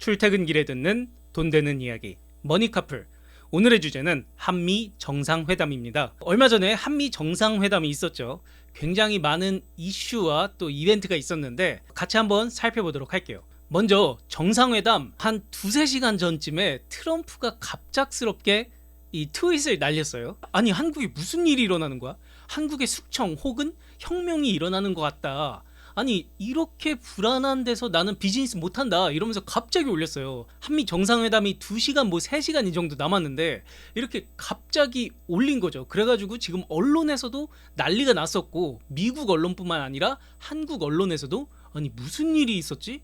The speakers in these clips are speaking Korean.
출퇴근길에 듣는 돈 되는 이야기 머니카풀. 오늘의 주제는 한미 정상회담입니다. 얼마 전에 한미 정상회담이 있었죠. 굉장히 많은 이슈와 또 이벤트가 있었는데 같이 한번 살펴보도록 할게요. 먼저 정상회담 한 두세 시간 전쯤에 트럼프가 갑작스럽게 이 트윗을 날렸어요. 아니, 한국에 무슨 일이 일어나는 거야? 한국의 숙청 혹은 혁명이 일어나는 것 같다. 아니, 이렇게 불안한 데서 나는 비즈니스 못한다 이러면서 갑자기 올렸어요. 한미 정상회담이 2시간 3시간 이 정도 남았는데 이렇게 갑자기 올린 거죠. 그래가지고 지금 언론에서도 난리가 났었고, 미국 언론뿐만 아니라 한국 언론에서도 아니 무슨 일이 있었지?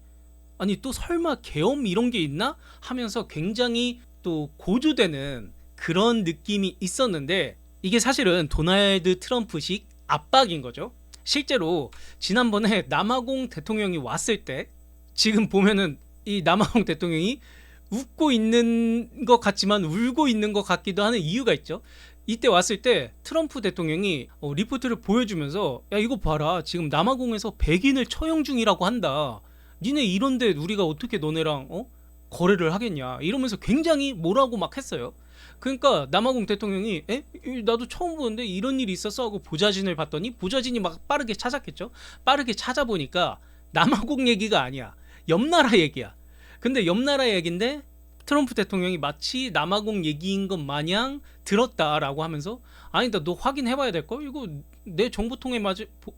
아니 또 설마 계엄 이런 게 있나? 하면서 굉장히 또 고조되는 그런 느낌이 있었는데, 이게 사실은 도널드 트럼프식 압박인 거죠. 실제로 지난번에 남아공 대통령이 왔을 때 지금 보면은 이 남아공 대통령이 웃고 있는 것 같지만 울고 있는 것 같기도 하는 이유가 있죠. 이때 왔을 때 트럼프 대통령이 리포트를 보여주면서 야, 이거 봐라, 지금 남아공에서 백인을 처형 중이라고 한다. 니네 이런데 우리가 어떻게 너네랑 거래를 하겠냐 이러면서 굉장히 뭐라고 막 했어요. 그러니까 남아공 대통령이 나도 처음 보는데 이런 일이 있었어 하고 보좌진을 봤더니 보좌진이 막 빠르게 찾았겠죠. 빠르게 찾아보니까 남아공 얘기가 아니야, 옆나라 얘기야. 근데 옆나라 얘기인데 트럼프 대통령이 마치 남아공 얘기인 것 마냥 들었다라고 하면서 아니다, 너 확인해봐야 될걸, 이거 내 정보통에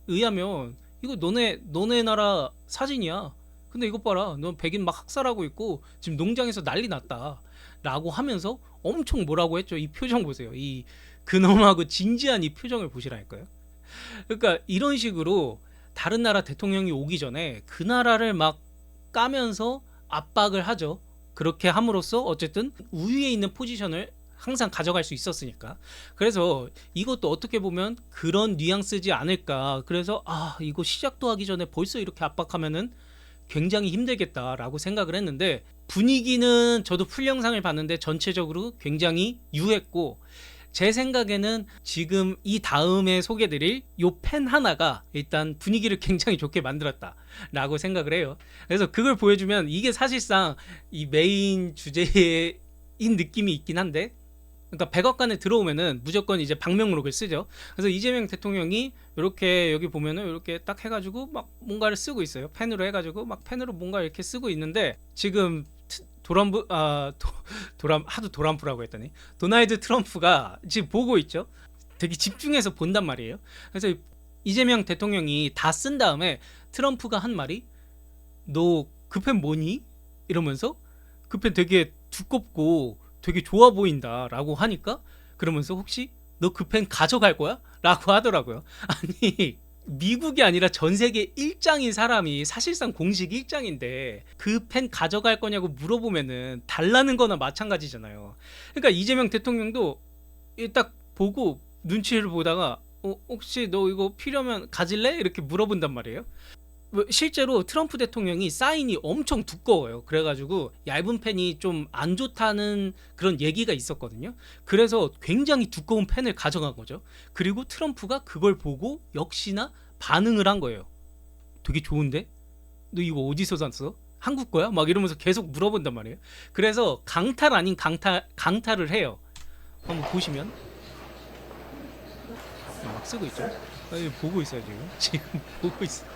의하면 이거 너네 나라 사진이야. 근데 이것 봐라, 너 백인 막 학살하고 있고 지금 농장에서 난리 났다 라고 하면서 엄청 뭐라고 했죠. 이 표정 보세요. 이 근엄하고 진지한 이 표정을 보시라니까요. 그러니까 이런 식으로 다른 나라 대통령이 오기 전에 그 나라를 막 까면서 압박을 하죠. 그렇게 함으로써 어쨌든 우위에 있는 포지션을 항상 가져갈 수 있었으니까. 그래서 이것도 어떻게 보면 그런 뉘앙스지 않을까. 그래서 이거 시작도 하기 전에 벌써 이렇게 압박하면은 굉장히 힘들겠다라고 생각을 했는데, 분위기는 저도 풀 영상을 봤는데 전체적으로 굉장히 유했고, 제 생각에는 지금 이 다음에 소개드릴 요 펜 하나가 일단 분위기를 굉장히 좋게 만들었다 라고 생각을 해요. 그래서 그걸 보여주면 이게 사실상 이 메인 주제인 느낌이 있긴 한데, 그러니까 백악관에 들어오면은 무조건 이제 방명록을 쓰죠. 그래서 이재명 대통령이 이렇게 여기 보면은 이렇게 딱 해가지고 막 뭔가를 쓰고 있어요. 펜으로 해가지고 막 펜으로 뭔가 이렇게 쓰고 있는데, 지금 하도 도람프라고 했더니 도널드 트럼프가 지금 보고 있죠. 되게 집중해서 본단 말이에요. 그래서 이재명 대통령이 다 쓴 다음에 트럼프가 한 말이 너 그 펜 뭐니? 이러면서 그 펜 되게 두껍고 되게 좋아 보인다 라고 하니까, 그러면서 혹시 너 그 펜 가져갈 거야? 라고 하더라고요. 아니, 미국이 아니라 전 세계 일장인 사람이 사실상 공식 일장인데 그 펜 가져갈 거냐고 물어보면은 달라는 거나 마찬가지잖아요. 그러니까 이재명 대통령도 딱 보고 눈치를 보다가 혹시 너 이거 필요하면 가질래? 이렇게 물어본단 말이에요. 실제로 트럼프 대통령이 사인이 엄청 두꺼워요. 그래가지고 얇은 펜이 좀 안 좋다는 그런 얘기가 있었거든요. 그래서 굉장히 두꺼운 펜을 가져간 거죠. 그리고 트럼프가 그걸 보고 역시나 반응을 한 거예요. 되게 좋은데? 너 이거 어디서 샀어? 한국 거야? 막 이러면서 계속 물어본단 말이에요. 그래서 강탈 아닌 강탈을 해요. 한번 보시면 막 쓰고 있죠. 보고 있어요 지금 보고 있어.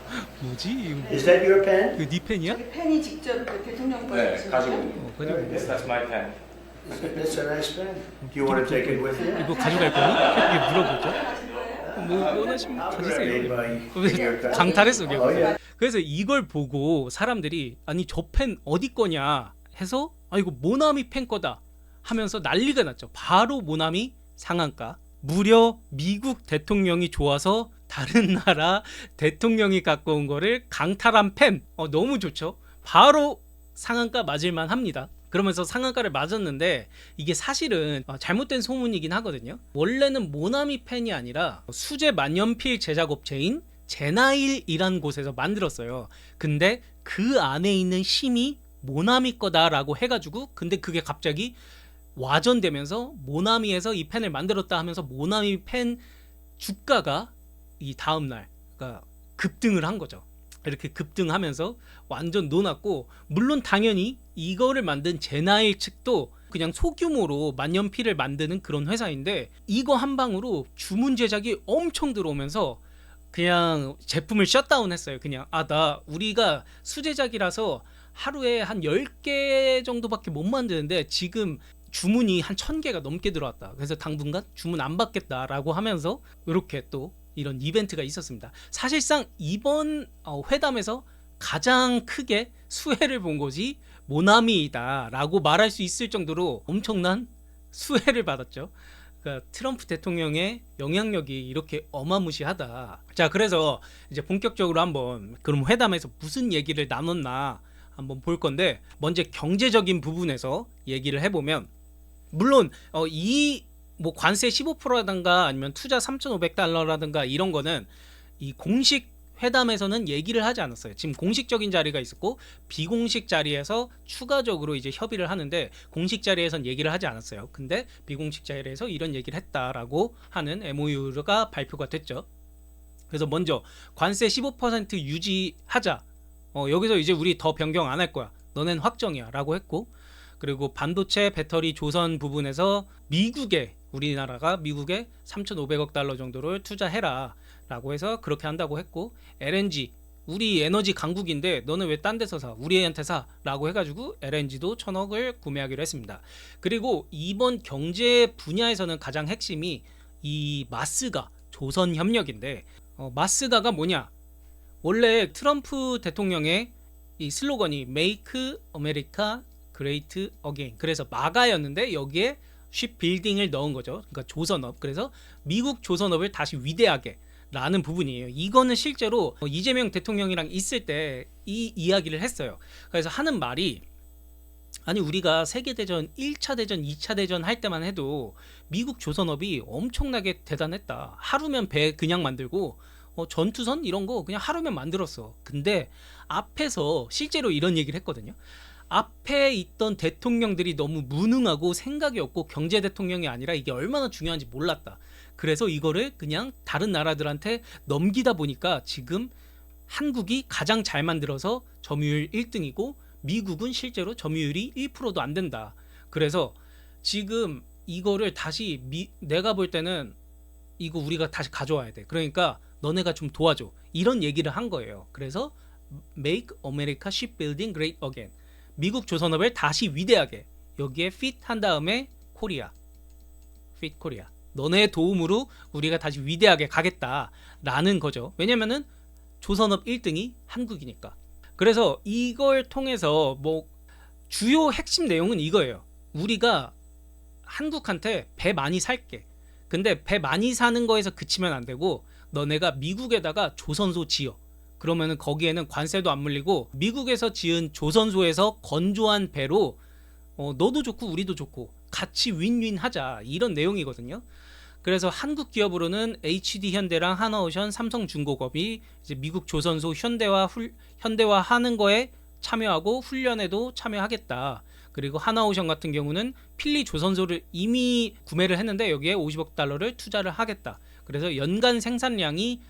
뭐지? 이거 뭐야? Is that your pen? 네 펜이야? 저기 펜이 직접 그 대통령 거예요. 네, 가지고. 가지고 Yes, that's my pen. That's a nice pen. Do you want to take it with you? 이거 가져갈 거니? 이게 물어보죠. 하신 거예요? 뭐 원하시면 I'll grab it 가지세요. by 강탈했어 걔. Oh, yeah. 그래서 이걸 보고 사람들이 아니 저 펜 어디 거냐 해서 이거 모나미 펜 거다 하면서 난리가 났죠. 바로 모나미 상한가. 무려 미국 대통령이 좋아서 다른 나라 대통령이 갖고 온 거를 강탈한 펜. 너무 좋죠. 바로 상한가 맞을만 합니다. 그러면서 상한가를 맞았는데 이게 사실은 잘못된 소문이긴 하거든요. 원래는 모나미 펜이 아니라 수제 만년필 제작업체인 제나일이란 곳에서 만들었어요. 근데 그 안에 있는 심이 모나미 거다라고 해가지고, 근데 그게 갑자기 와전되면서 모나미에서 이 펜을 만들었다 하면서 모나미 펜 주가가 이 다음날 그러니까 급등을 한 거죠. 이렇게 급등하면서 완전 놀았고, 물론 당연히 이거를 만든 제나일 측도 그냥 소규모로 만년필을 만드는 그런 회사인데 이거 한 방으로 주문 제작이 엄청 들어오면서 그냥 제품을 셧다운했어요. 그냥 우리가 수제작이라서 하루에 한 10개 정도밖에 못 만드는데 지금 주문이 한 1000개가 넘게 들어왔다. 그래서 당분간 주문 안 받겠다라고 하면서 이렇게 또 이런 이벤트가 있었습니다. 사실상 이번 회담에서 가장 크게 수혜를 본 것이 모나미이다라고 말할 수 있을 정도로 엄청난 수혜를 받았죠. 그러니까 트럼프 대통령의 영향력이 이렇게 어마무시하다. 자, 그래서 이제 본격적으로 한번 그럼 회담에서 무슨 얘기를 나눴나 한번 볼 건데, 먼저 경제적인 부분에서 얘기를 해보면, 물론 이 뭐 관세 15%라든가 아니면 투자 3,500달러라든가 이런 거는 이 공식 회담에서는 얘기를 하지 않았어요. 지금 공식적인 자리가 있었고 비공식 자리에서 추가적으로 이제 협의를 하는데 공식 자리에선 얘기를 하지 않았어요. 근데 비공식 자리에서 이런 얘기를 했다라고 하는 MOU가 발표가 됐죠. 그래서 먼저 관세 15% 유지하자. 여기서 이제 우리 더 변경 안 할 거야. 너넨 확정이야 라고 했고, 그리고 반도체 배터리 조선 부분에서 우리나라가 미국에 3,500억 달러 정도를 투자해라 라고 해서 그렇게 한다고 했고, LNG 우리 에너지 강국인데 너는 왜 딴 데서 사? 우리한테 사 라고 해가지고 LNG도 1,000억을 구매하기로 했습니다. 그리고 이번 경제 분야에서는 가장 핵심이 이 마스가 조선협력인데, 마스가가 뭐냐, 원래 트럼프 대통령의 이 슬로건이 Make America Great Again, 그래서 마가였는데 여기에 쉽빌딩을 넣은 거죠. 그러니까 조선업. 그래서 미국 조선업을 다시 위대하게 라는 부분이에요. 이거는 실제로 이재명 대통령이랑 있을 때 이 이야기를 했어요. 그래서 하는 말이, 아니 우리가 세계대전 1차 대전 2차 대전 할 때만 해도 미국 조선업이 엄청나게 대단했다. 하루면 배 그냥 만들고 전투선 이런 거 그냥 하루면 만들었어. 근데 앞에서 실제로 이런 얘기를 했거든요. 앞에 있던 대통령들이 너무 무능하고 생각이 없고 경제 대통령이 아니라 이게 얼마나 중요한지 몰랐다. 그래서 이거를 그냥 다른 나라들한테 넘기다 보니까 지금 한국이 가장 잘 만들어서 점유율 1등이고 미국은 실제로 점유율이 1%도 안 된다. 그래서 지금 이거를 다시 내가 볼 때는 이거 우리가 다시 가져와야 돼. 그러니까 너네가 좀 도와줘. 이런 얘기를 한 거예요. 그래서 Make America Shipbuilding Great Again. 미국 조선업을 다시 위대하게, 여기에 fit 한 다음에 코리아, fit 코리아. 너네의 도움으로 우리가 다시 위대하게 가겠다라는 거죠. 왜냐면은 조선업 1등이 한국이니까. 그래서 이걸 통해서 뭐 주요 핵심 내용은 이거예요. 우리가 한국한테 배 많이 살게. 근데 배 많이 사는 거에서 그치면 안 되고 너네가 미국에다가 조선소 지어. 그러면은 거기에는 관세도 안 물리고 미국에서 지은 조선소에서 건조한 배로 너도 좋고 우리도 좋고 같이 윈윈 하자, 이런 내용이거든요. 그래서 한국 기업으로는 HD 현대랑 하나오션, 삼성중공업이 이제 미국 조선소 현대화 하는 거에 참여하고 훈련에도 참여하겠다. 그리고 하나오션 같은 경우는 필리 조선소를 이미 구매를 했는데 여기에 50억 달러를 투자를 하겠다. 그래서 연간 생산량이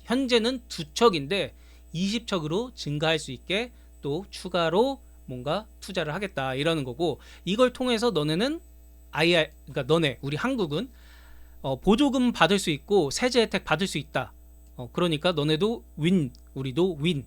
현재는 2척인데 20척으로 증가할 수 있게 또 추가로 뭔가 투자를 하겠다, 이러는 거고, 이걸 통해서 너네는 그러니까 너네 우리 한국은 보조금 받을 수 있고 세제 혜택 받을 수 있다. 그러니까 너네도 윈, 우리도 윈.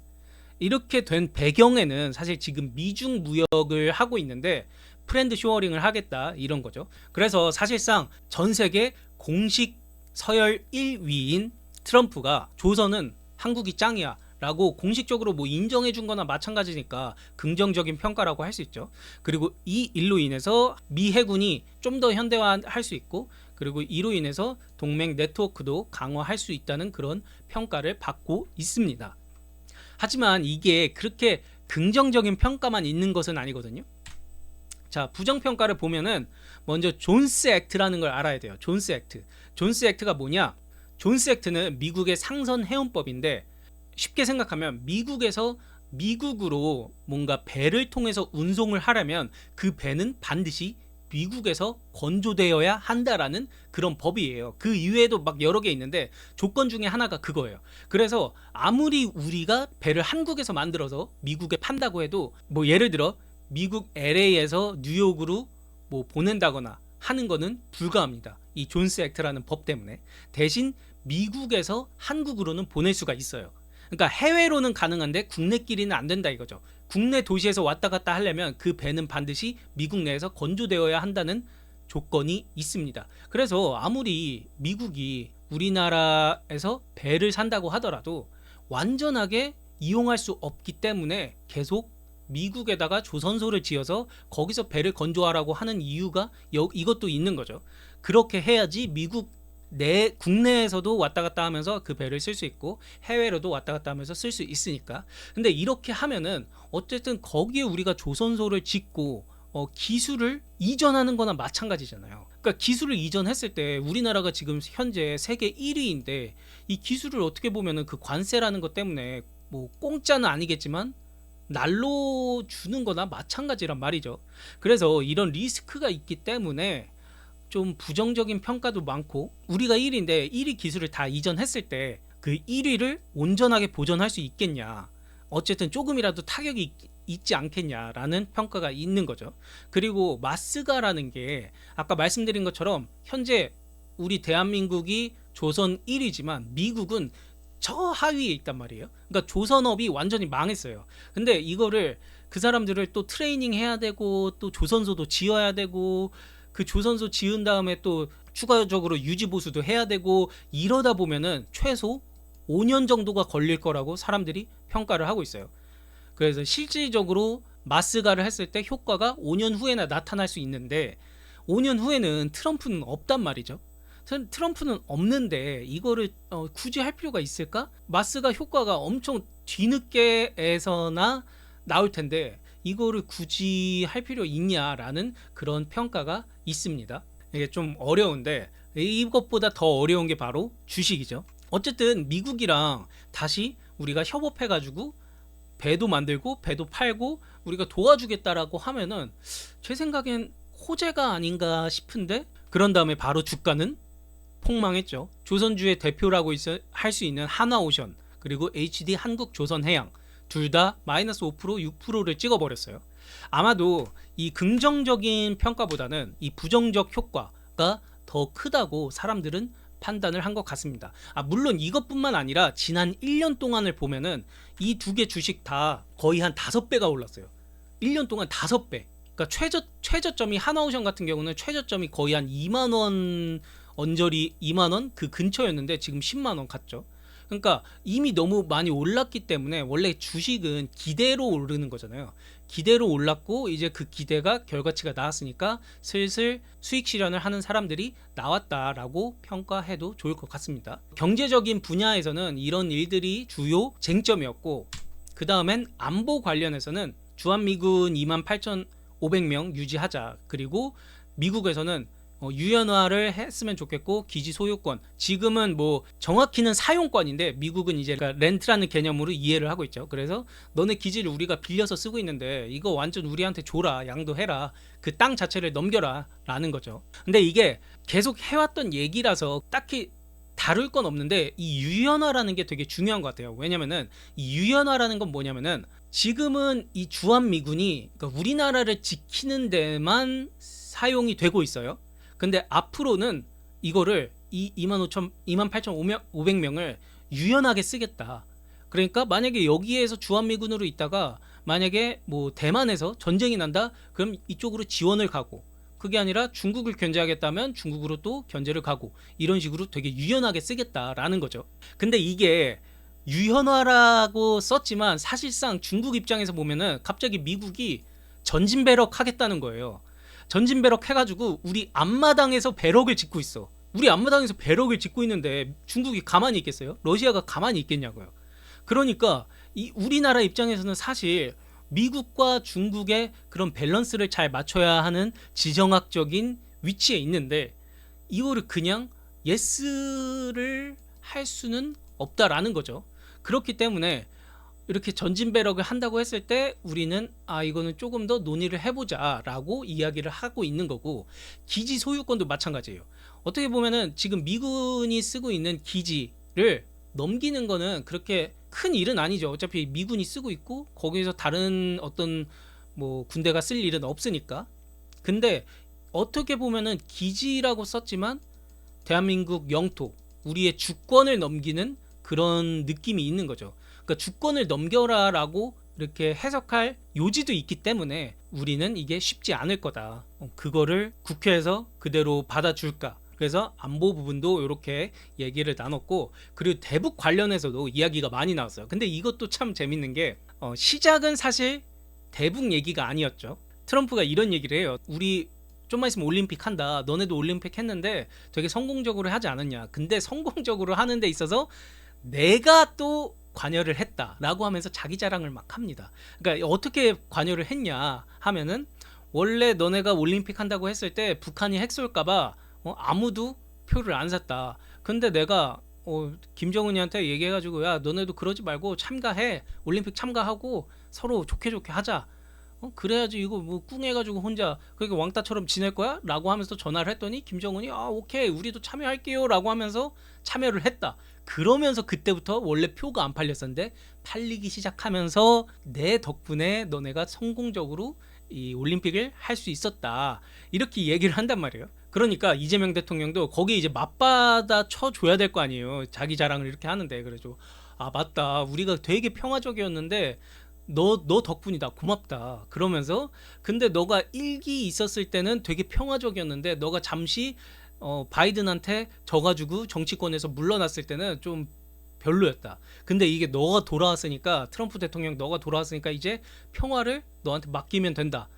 이렇게 된 배경에는 사실 지금 미중 무역을 하고 있는데 프렌드 쇼어링을 하겠다, 이런 거죠. 그래서 사실상 전 세계 공식 서열 1위인 트럼프가 조선은 한국이 짱이야 라고 공식적으로 뭐 인정해 준 거나 마찬가지니까 긍정적인 평가라고 할 수 있죠. 그리고 이 일로 인해서 미 해군이 좀 더 현대화할 수 있고, 그리고 이로 인해서 동맹 네트워크도 강화할 수 있다는 그런 평가를 받고 있습니다. 하지만 이게 그렇게 긍정적인 평가만 있는 것은 아니거든요. 자, 부정평가를 보면은 먼저 존스 액트라는 걸 알아야 돼요. 존스 액트. 존스 액트가 뭐냐? 존스 액트는 미국의 상선 해운법인데, 쉽게 생각하면 미국에서 미국으로 뭔가 배를 통해서 운송을 하려면 그 배는 반드시 미국에서 건조되어야 한다라는 그런 법이에요. 그 이외에도 막 여러 개 있는데 조건 중에 하나가 그거예요. 그래서 아무리 우리가 배를 한국에서 만들어서 미국에 판다고 해도 뭐 예를 들어 미국 LA에서 뉴욕으로 뭐 보낸다거나 하는 거는 불가합니다. 이 존스 액트라는 법 때문에. 대신 미국에서 한국으로는 보낼 수가 있어요. 그러니까 해외로는 가능한데 국내끼리는 안 된다 이거죠. 국내 도시에서 왔다 갔다 하려면 그 배는 반드시 미국 내에서 건조되어야 한다는 조건이 있습니다. 그래서 아무리 미국이 우리나라에서 배를 산다고 하더라도 완전하게 이용할 수 없기 때문에 계속 미국에다가 조선소를 지어서 거기서 배를 건조하라고 하는 이유가 이것도 있는 거죠. 그렇게 해야지 미국 국내에서도 왔다 갔다 하면서 그 배를 쓸 수 있고 해외로도 왔다 갔다 하면서 쓸 수 있으니까. 근데 이렇게 하면은 어쨌든 거기에 우리가 조선소를 짓고 기술을 이전하는 거나 마찬가지잖아요. 그러니까 기술을 이전했을 때 우리나라가 지금 현재 세계 1위인데 이 기술을 어떻게 보면은 그 관세라는 것 때문에 뭐 공짜는 아니겠지만 날로 주는 거나 마찬가지란 말이죠. 그래서 이런 리스크가 있기 때문에 좀 부정적인 평가도 많고, 우리가 1위인데 1위 기술을 다 이전했을 때 그 1위를 온전하게 보존할 수 있겠냐, 어쨌든 조금이라도 타격이 있지 않겠냐라는 평가가 있는 거죠. 그리고 마스가라는 게 아까 말씀드린 것처럼 현재 우리 대한민국이 조선 1위지만 미국은 저 하위에 있단 말이에요. 그러니까 조선업이 완전히 망했어요. 근데 이거를 그 사람들을 또 트레이닝 해야 되고 또 조선소도 지어야 되고 그 조선소 지은 다음에 또 추가적으로 유지보수도 해야 되고 이러다 보면은 최소 5년 정도가 걸릴 거라고 사람들이 평가를 하고 있어요. 그래서 실질적으로 마스가를 했을 때 효과가 5년 후에나 나타날 수 있는데 5년 후에는 트럼프는 없단 말이죠. 트럼프는 없는데 이거를 굳이 할 필요가 있을까? 마스가 효과가 엄청 뒤늦게에서나 나올 텐데 이거를 굳이 할 필요 있냐라는 그런 평가가 있습니다. 이게 좀 어려운데 이것보다 더 어려운 게 바로 주식이죠. 어쨌든 미국이랑 다시 우리가 협업해가지고 배도 만들고 배도 팔고 우리가 도와주겠다라고 하면은 제 생각엔 호재가 아닌가 싶은데, 그런 다음에 바로 주가는 폭망했죠. 조선주의 대표라고 할 수 있는 하나오션 그리고 HD 한국조선해양 둘 다 마이너스 5%, 6%를 찍어버렸어요. 아마도 이 긍정적인 평가보다는 이 부정적 효과가 더 크다고 사람들은 판단을 한 것 같습니다. 물론 이것뿐만 아니라 지난 1년 동안을 보면은 이 두 개 주식 다 거의 한 5배가 올랐어요. 1년 동안 5배. 그러니까 최저점이 하나오션 같은 경우는 최저점이 거의 한 2만 원 언저리, 2만 원 그 근처였는데 지금 10만 원 갔죠. 그러니까 이미 너무 많이 올랐기 때문에 원래 주식은 기대로 오르는 거잖아요. 기대로 올랐고 이제 그 기대가 결과치가 나왔으니까 슬슬 수익 실현을 하는 사람들이 나왔다라고 평가해도 좋을 것 같습니다. 경제적인 분야에서는 이런 일들이 주요 쟁점이었고, 그 다음엔 안보 관련해서는 주한미군 28,500명 유지하자, 그리고 미국에서는 유연화를 했으면 좋겠고 기지 소유권, 지금은 뭐 정확히는 사용권인데 미국은 이제 렌트라는 개념으로 이해를 하고 있죠. 그래서 너네 기지를 우리가 빌려서 쓰고 있는데 이거 완전 우리한테 줘라, 양도해라, 그 땅 자체를 넘겨라 라는 거죠. 근데 이게 계속 해왔던 얘기라서 딱히 다룰 건 없는데 이 유연화라는 게 되게 중요한 것 같아요. 왜냐면은 이 유연화라는 건 뭐냐면은 지금은 이 주한미군이 그러니까 우리나라를 지키는 데만 사용이 되고 있어요. 근데 앞으로는 이거를 28,500명을 유연하게 쓰겠다. 그러니까 만약에 여기에서 주한미군으로 있다가 만약에 뭐 대만에서 전쟁이 난다, 그럼 이쪽으로 지원을 가고, 그게 아니라 중국을 견제하겠다면 중국으로 또 견제를 가고, 이런 식으로 되게 유연하게 쓰겠다라는 거죠. 근데 이게 유연화라고 썼지만 사실상 중국 입장에서 보면은 갑자기 미국이 전진 배력 하겠다는 거예요. 전진 배력 해가지고 우리 앞마당에서 배럭을 짓고 있어. 우리 앞마당에서 배럭을 짓고 있는데 중국이 가만히 있겠어요? 러시아가 가만히 있겠냐고요. 그러니까 이 우리나라 입장에서는 사실 미국과 중국의 그런 밸런스를 잘 맞춰야 하는 지정학적인 위치에 있는데 이거를 그냥 예스를 할 수는 없다라는 거죠. 그렇기 때문에 이렇게 전진 배럭을 한다고 했을 때 우리는 이거는 조금 더 논의를 해보자라고 이야기를 하고 있는 거고, 기지 소유권도 마찬가지예요. 어떻게 보면은 지금 미군이 쓰고 있는 기지를 넘기는 거는 그렇게 큰 일은 아니죠. 어차피 미군이 쓰고 있고 거기에서 다른 어떤 뭐 군대가 쓸 일은 없으니까. 근데 어떻게 보면은 기지라고 썼지만 대한민국 영토, 우리의 주권을 넘기는 그런 느낌이 있는 거죠. 그러니까 주권을 넘겨라라고 이렇게 해석할 요지도 있기 때문에 우리는 이게 쉽지 않을 거다. 그거를 국회에서 그대로 받아줄까? 그래서 안보 부분도 이렇게 얘기를 나눴고, 그리고 대북 관련해서도 이야기가 많이 나왔어요. 근데 이것도 참 재밌는 게 시작은 사실 대북 얘기가 아니었죠. 트럼프가 이런 얘기를 해요. 우리 좀만 있으면 올림픽 한다. 너네도 올림픽 했는데 되게 성공적으로 하지 않았냐. 근데 성공적으로 하는 데 있어서 내가 또 관여를 했다라고 하면서 자기 자랑을 막 합니다. 그러니까 어떻게 관여를 했냐 하면은, 원래 너네가 올림픽 한다고 했을 때 북한이 핵 쏠까봐 아무도 표를 안 샀다. 근데 내가 김정은이한테 얘기해가지고, 야 너네도 그러지 말고 참가해. 올림픽 참가하고 서로 좋게 좋게 하자. 그래야지 이거 뭐 꿍해가지고 혼자 그렇게 왕따처럼 지낼 거야? 라고 하면서 전화를 했더니 김정은이 오케이 우리도 참여할게요 라고 하면서 참여를 했다. 그러면서 그때부터 원래 표가 안 팔렸었는데 팔리기 시작하면서 내 덕분에 너네가 성공적으로 이 올림픽을 할 수 있었다. 이렇게 얘기를 한단 말이에요. 그러니까 이재명 대통령도 거기에 이제 맞받아 쳐줘야 될 거 아니에요. 자기 자랑을 이렇게 하는데. 그래서 맞다. 우리가 되게 평화적이었는데 너 덕분이다. 고맙다. 그러면서 근데 너가 일기 있었을 때는 되게 평화적이었는데 너가 잠시 바이든한테 져가지고 정치권에서 물러났을 때는 좀 별로였다. 근데 이게 너가 돌아왔으니까, 트럼프 대통령 너가 돌아왔으니까 이제 평화를 너한테 맡기면 된다.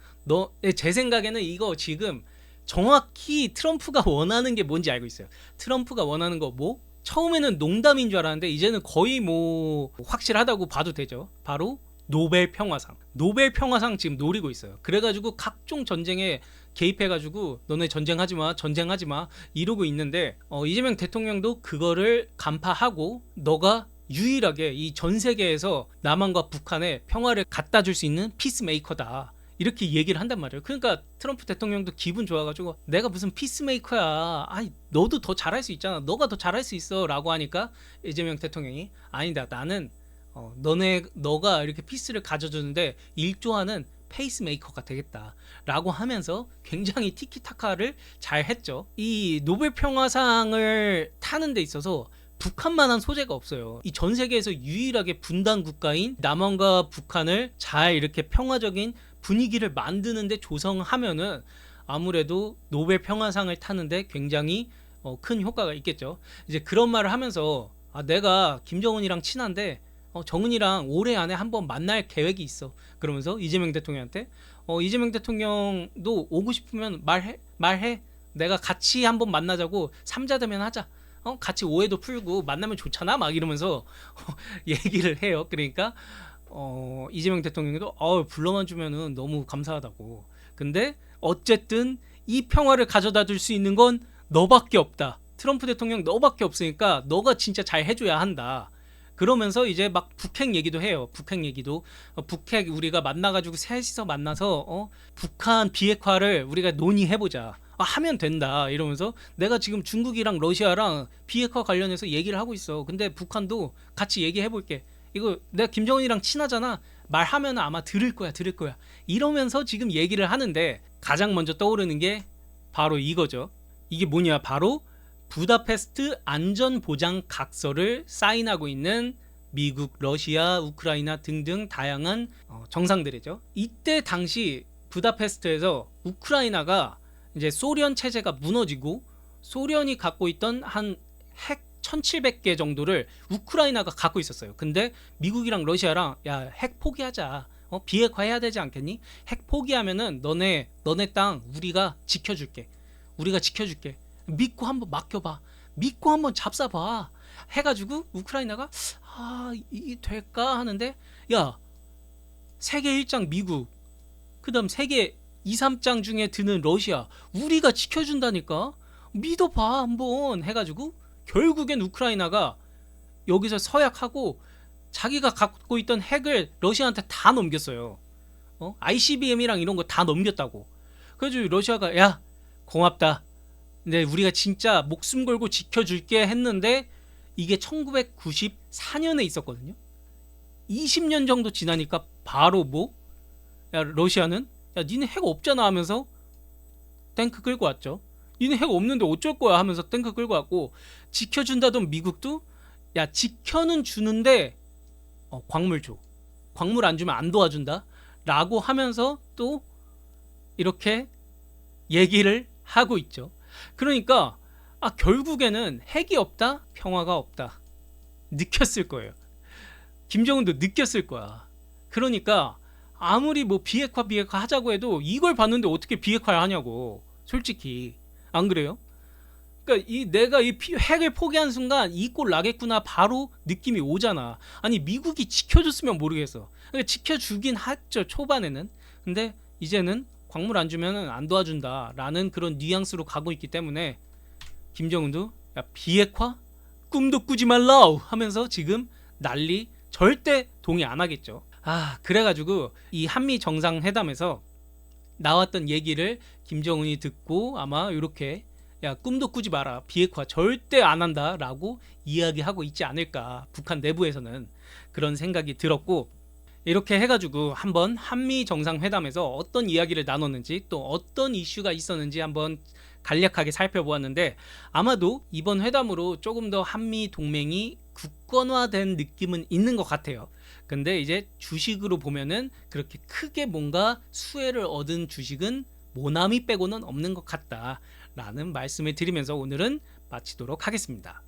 제 생각에는 이거 지금 정확히 트럼프가 원하는 게 뭔지 알고 있어요. 트럼프가 원하는 거 뭐? 처음에는 농담인 줄 알았는데 이제는 거의 뭐 확실하다고 봐도 되죠. 바로 노벨 평화상. 노벨 평화상 지금 노리고 있어요. 그래가지고 각종 전쟁에 개입해가지고 너네 전쟁하지 마 이러고 있는데, 이재명 대통령도 그거를 간파하고 너가 유일하게 이 전 세계에서 남한과 북한에 평화를 갖다 줄 수 있는 피스메이커다. 이렇게 얘기를 한단 말이에요. 그러니까 트럼프 대통령도 기분 좋아가지고 내가 무슨 피스메이커야. 너도 더 잘할 수 있잖아. 너가 더 잘할 수 있어. 라고 하니까 이재명 대통령이 아니다. 나는 너가 이렇게 피스를 가져주는데 일조하는 페이스메이커가 되겠다 라고 하면서 굉장히 티키타카를 잘 했죠. 이 노벨 평화상을 타는 데 있어서 북한만한 소재가 없어요. 이 전 세계에서 유일하게 분단 국가인 남한과 북한을 잘 이렇게 평화적인 분위기를 만드는데 조성하면은 아무래도 노벨 평화상을 타는데 굉장히 큰 효과가 있겠죠. 이제 그런 말을 하면서 내가 김정은이랑 친한데 정은이랑 올해 안에 한번 만날 계획이 있어. 그러면서 이재명 대통령한테 이재명 대통령도 오고 싶으면 말해. 내가 같이 한번 만나자고. 삼자대면 하자. 같이 오해도 풀고 만나면 좋잖아. 막 이러면서 얘기를 해요. 그러니까 이재명 대통령도 불러만 주면은 너무 감사하다고. 근데 어쨌든 이 평화를 가져다 줄 수 있는 건 너밖에 없다. 트럼프 대통령 너밖에 없으니까 너가 진짜 잘 해줘야 한다. 그러면서 이제 막 북핵 얘기도 해요. 북핵 얘기도. 북핵 우리가 만나가지고 셋이서 만나서 북한 비핵화를 우리가 논의해보자. 하면 된다. 이러면서 내가 지금 중국이랑 러시아랑 비핵화 관련해서 얘기를 하고 있어. 근데 북한도 같이 얘기해볼게. 이거 내가 김정은이랑 친하잖아. 말하면 아마 들을 거야. 이러면서 지금 얘기를 하는데 가장 먼저 떠오르는 게 바로 이거죠. 이게 뭐냐? 바로 부다페스트 안전보장 각서를 사인하고 있는 미국, 러시아, 우크라이나 등등 다양한 정상들이죠. 이때 당시 부다페스트에서 우크라이나가 이제 소련 체제가 무너지고 소련이 갖고 있던 한 핵 1700개 정도를 우크라이나가 갖고 있었어요. 근데 미국이랑 러시아랑 야, 핵 포기하자. 비핵화해야 되지 않겠니? 핵 포기하면은 너네 땅 우리가 지켜줄게. 믿고 한번 맡겨봐. 믿고 한번 잡숴봐. 해가지고 우크라이나가 이게 될까 하는데, 야, 세계 1장 미국, 그 다음 세계 2, 3장 중에 드는 러시아, 우리가 지켜준다니까. 믿어봐 한번 해가지고 결국엔 우크라이나가 여기서 서약하고 자기가 갖고 있던 핵을 러시아한테 다 넘겼어요. ICBM이랑 이런 거 다 넘겼다고. 그래서 러시아가 야 고맙다. 근데 우리가 진짜 목숨 걸고 지켜줄게 했는데 이게 1994년에 있었거든요. 20년 정도 지나니까 바로 뭐? 야 러시아는 야 니네 핵 없잖아 하면서 탱크 끌고 왔죠. 니네 핵 없는데 어쩔 거야 하면서 탱크 끌고 왔고, 지켜준다던 미국도 야 지켜는 주는데 광물 줘. 광물 안 주면 안 도와준다 라고 하면서 또 이렇게 얘기를 하고 있죠. 그러니까 결국에는 핵이 없다 평화가 없다 느꼈을 거예요. 김정은도 느꼈을 거야. 그러니까 아무리 뭐 비핵화 하자고 해도 이걸 봤는데 어떻게 비핵화를 하냐고. 솔직히 안 그래요? 그러니까 내가 이 핵을 포기한 순간 이 꼴 나겠구나 바로 느낌이 오잖아. 아니 미국이 지켜줬으면 모르겠어. 그러니까 지켜주긴 했죠 초반에는. 근데 이제는 광물 안 주면은 안 도와준다라는 그런 뉘앙스로 가고 있기 때문에 김정은도 야 비핵화 꿈도 꾸지 말라 하면서 지금 난리. 절대 동의 안 하겠죠. 그래가지고 이 한미 정상회담에서 나왔던 얘기를 김정은이 듣고 아마 이렇게 야 꿈도 꾸지 마라 비핵화 절대 안 한다라고 이야기하고 있지 않을까, 북한 내부에서는 그런 생각이 들었고, 이렇게 해가지고 한번 한미 정상회담에서 어떤 이야기를 나눴는지 또 어떤 이슈가 있었는지 한번 간략하게 살펴보았는데, 아마도 이번 회담으로 조금 더 한미 동맹이 국권화된 느낌은 있는 것 같아요. 근데 이제 주식으로 보면은 그렇게 크게 뭔가 수혜를 얻은 주식은 모나미 빼고는 없는 것 같다라는 말씀을 드리면서 오늘은 마치도록 하겠습니다.